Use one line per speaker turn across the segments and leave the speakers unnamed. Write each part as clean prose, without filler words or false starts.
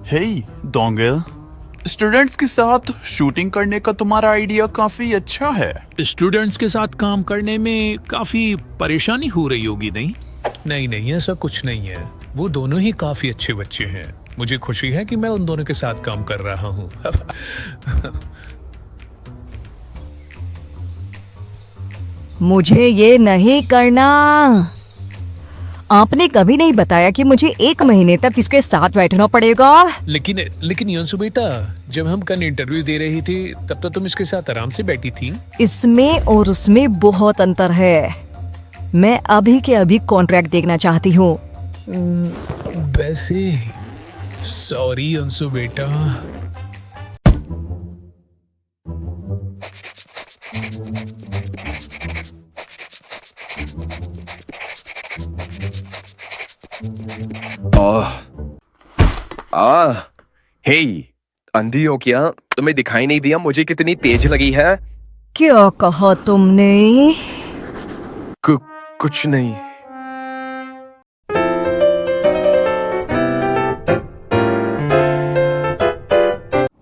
हे dongle, students के साथ shooting करने का तुम्हारा आइडिया काफी अच्छा है।
स्टूडेंट्स के साथ काम करने में काफी परेशानी हो रही होगी, नहीं? नहीं नहीं, ऐसा कुछ नहीं है। वो दोनों ही काफी अच्छे बच्चे हैं। मुझे खुशी है कि मैं उन दोनों के साथ काम कर रहा हूँ।
मुझे ये नहीं करना। आपने कभी नहीं बताया कि मुझे 1 महीने तक इसके साथ बैठना पड़ेगा।
लेकिन यंसु बेटा, जब हम कल इंटरव्यू दे रही थी तब तो तुम इसके साथ आराम से बैठी थी।
इसमें और उसमें बहुत अंतर है। मैं अभी के अभी कॉन्ट्रैक्ट देखना चाहती हूँ।
वैसे सॉरी यंसु बेटा।
हे, अंधी हो क्या? तुम्हें दिखाई नहीं दिया मुझे कितनी तेज लगी है?
क्या कहा तुमने?
कुछ नहीं।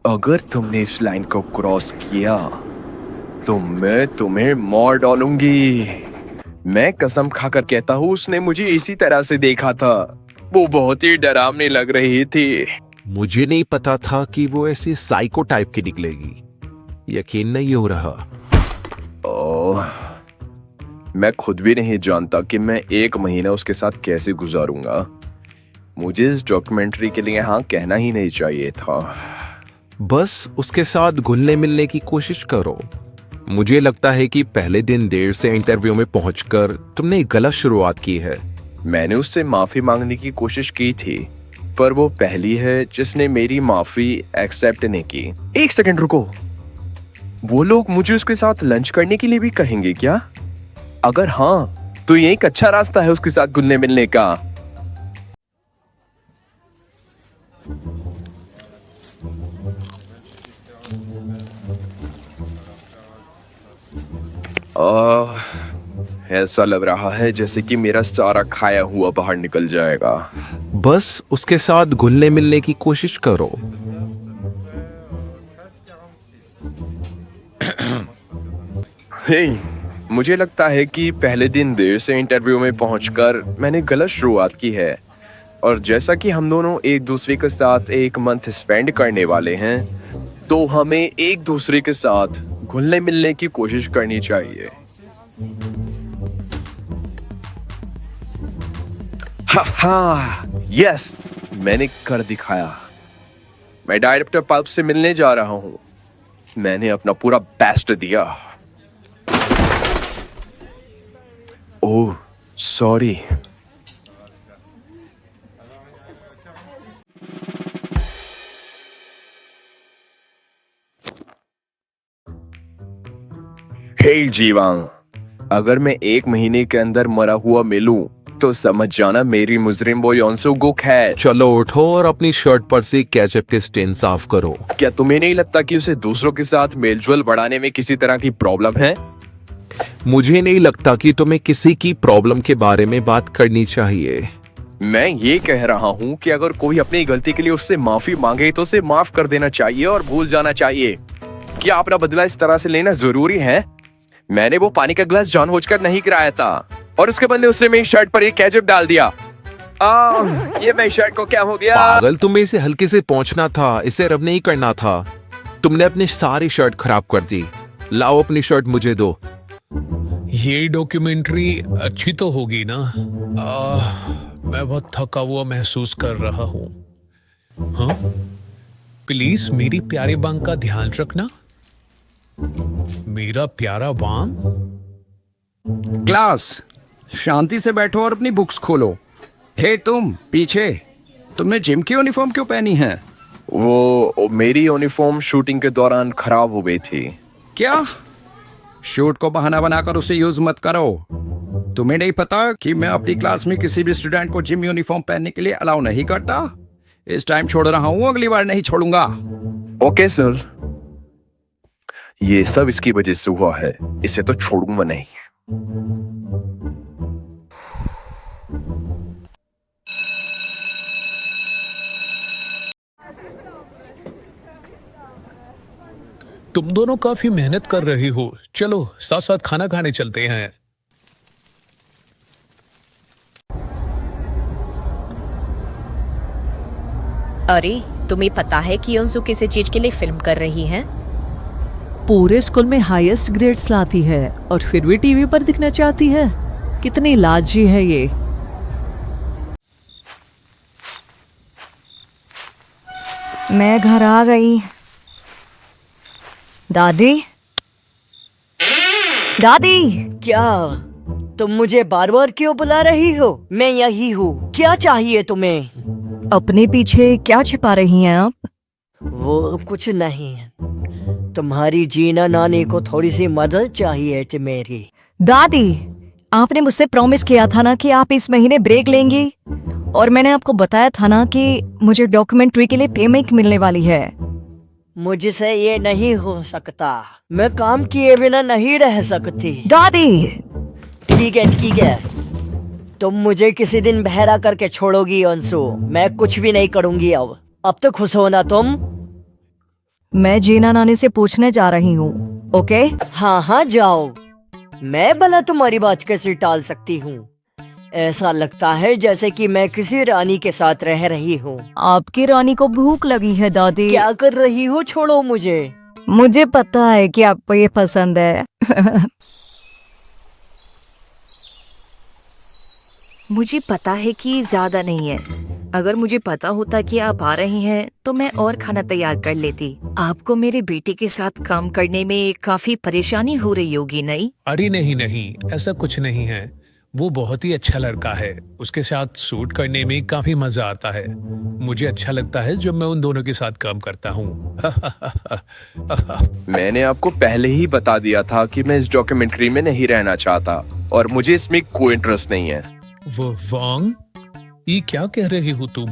अगर तुमने इस लाइन को क्रॉस किया तो मैं तुम्हें मार डालूंगी। मैं कसम खाकर कहता हूँ, उसने मुझे इसी तरह से देखा था। वो बहुत ही डरावनी लग रही थी।
मुझे नहीं पता था कि वो ऐसी साइको टाइप की निकलेगी। यकीन नहीं हो रहा।
ओह, मैं खुद भी नहीं जानता कि मैं 1 महीना उसके साथ कैसे गुजारूंगा। मुझे इस डॉक्यूमेंट्री के लिए हाँ कहना ही नहीं चाहिए था।
बस उसके साथ घुलने मिलने की कोशिश करो। मुझे लगता है कि पहले दिन देर से इंटरव्यू में पहुंचकर तुमने एक गलत शुरुआत की है।
मैंने उससे माफी मांगने की कोशिश की थी, पर वो पहली है जिसने मेरी माफी एक्सेप्ट नहीं की। 1 सेकंड रुको, वो लोग मुझे उसके साथ लंच करने के लिए भी कहेंगे क्या? अगर हाँ, तो ये एक अच्छा रास्ता है उसके साथ घुलने मिलने का। ऐसा लग रहा है जैसे कि मेरा सारा खाया हुआ बाहर निकल जाएगा।
बस उसके साथ घुलने मिलने की कोशिश करो।
हे, मुझे लगता है कि पहले दिन देर से इंटरव्यू में पहुंचकर मैंने गलत शुरुआत की है। और जैसा कि हम दोनों एक दूसरे के साथ 1 मंथ स्पेंड करने वाले हैं, तो हमें एक दूसरे के साथ घुलने मिलने की कोशिश करनी चाहिए। यस, मैंने कर दिखाया। मैं डायरेक्टर पल्प से मिलने जा रहा हूं। मैंने अपना पूरा बेस्ट दिया। ओह, सॉरी। हे जीवान, अगर मैं 1 महीने के अंदर मरा हुआ मिलूं तो समझ जाना मेरी मुजरिम वो योंसु गुक है।
चलो उठो और अपनी शर्ट पर से केचप के स्टेन साफ करो।
क्या तुम्हें नहीं लगता कि उसे दूसरों के साथ मेलजोल बढ़ाने में किसी तरह की प्रॉब्लम है?
मुझे नहीं लगता कि तुम्हें किसी की प्रॉब्लम के बारे में बात करनी चाहिए।
मैं ये कह रहा हूँ कि अगर कोई अपनी गलती के लिए उससे माफी मांगे तो उसे माफ कर देना चाहिए और भूल जाना चाहिए। क्या अपना बदला इस तरह से लेना जरूरी है? मैंने वो पानी का गिलास जानबूझकर नहीं गिराया था, और उसके बदले उसने मेरी शर्ट पर एक केचप डाल दिया। ये मेरी शर्ट को क्या हो गया?
पागल, तुम्हें इसे हल्के से पहुंचना था, इसे रब नहीं करना था। तुमने अपनी सारी शर्ट खराब कर दी। लाओ अपनी शर्ट मुझे दो।
ये डॉक्यूमेंट्री अच्छी तो होगी ना? मैं बहुत थका हुआ महसूस कर रहा हूँ। हाँ, प्लीज मेरी प्यारे बांग का ध्यान रखना। मेरा प्यारा बांग।
क्लास, शांति से बैठो और अपनी बुक्स खोलो। हे तुम पीछे, तुमने जिम की यूनिफॉर्म क्यों पहनी है?
वो मेरी यूनिफॉर्म शूटिंग के दौरान खराब हो गई थी।
क्या? शूट को बहाना बनाकर उसे यूज मत करो। तुम्हें नहीं पता कि मैं अपनी क्लास में किसी भी स्टूडेंट को जिम यूनिफॉर्म पहनने के लिए अलाउ नहीं करता? इस टाइम छोड़ रहा हूं, अगली बार नहीं छोड़ूंगा।
ओके सर, ये सब इसकी वजह से हुआ है। इसे तो छोड़ूंगा नहीं।
तुम दोनों काफी मेहनत कर रही हो। चलो साथ साथ खाना खाने चलते हैं।
अरे, तुम्हें पता है कि योंसू किसी चीज के लिए फिल्म कर रही है?
पूरे स्कूल में हाईएस्ट ग्रेड्स लाती है और फिर भी टीवी पर दिखना चाहती है। कितनी लाजी है ये।
मैं घर आ गई। दादी, दादी,
क्या तुम मुझे बार बार क्यों बुला रही हो? मैं यही हूँ। क्या चाहिए तुम्हें?
अपने पीछे क्या छिपा रही हैं आप?
वो कुछ नहीं। तुम्हारी जीना नानी को थोड़ी सी मदद चाहिए थी मेरी।
दादी, आपने मुझसे प्रॉमिस किया था ना कि आप इस महीने ब्रेक लेंगी, और मैंने आपको बताया था ना कि मुझे डॉक्यूमेंट्री के लिए पेमेंट मिलने वाली है।
मुझसे ये नहीं हो सकता। मैं काम किए बिना नहीं रह सकती।
दादी,
ठीक है। तुम मुझे किसी दिन बहरा करके छोड़ोगी अंशु। मैं कुछ भी नहीं करूंगी अब तो खुश हो ना तुम?
मैं जीना नानी से पूछने जा रही हूँ। ओके?
हाँ जाओ। मैं भला तुम्हारी बात कैसे टाल सकती हूँ? ऐसा लगता है जैसे कि मैं किसी रानी के साथ रह रही हूँ।
आपकी रानी को भूख लगी है दादी।
क्या कर रही हो? छोड़ो मुझे।
मुझे पता है कि आपको ये पसंद है।
मुझे पता है कि ज्यादा नहीं है। अगर मुझे पता होता कि आप आ रही हैं तो मैं और खाना तैयार कर लेती। आपको मेरे बेटे के साथ काम करने में काफी परेशानी हो रही होगी, नहीं?
अरे नहीं, ऐसा कुछ नहीं है। वो बहुत ही अच्छा लड़का है। उसके साथ शूट करने में काफी मजा आता है। मुझे अच्छा लगता है जब मैं उन दोनों के साथ काम करता हूँ।
मैंने आपको पहले ही बता दिया था कि मैं इस डॉक्यूमेंट्री में नहीं रहना चाहता और मुझे इसमें कोई इंटरेस्ट नहीं है।
वो वांग, ये क्या कह रही हो तुम?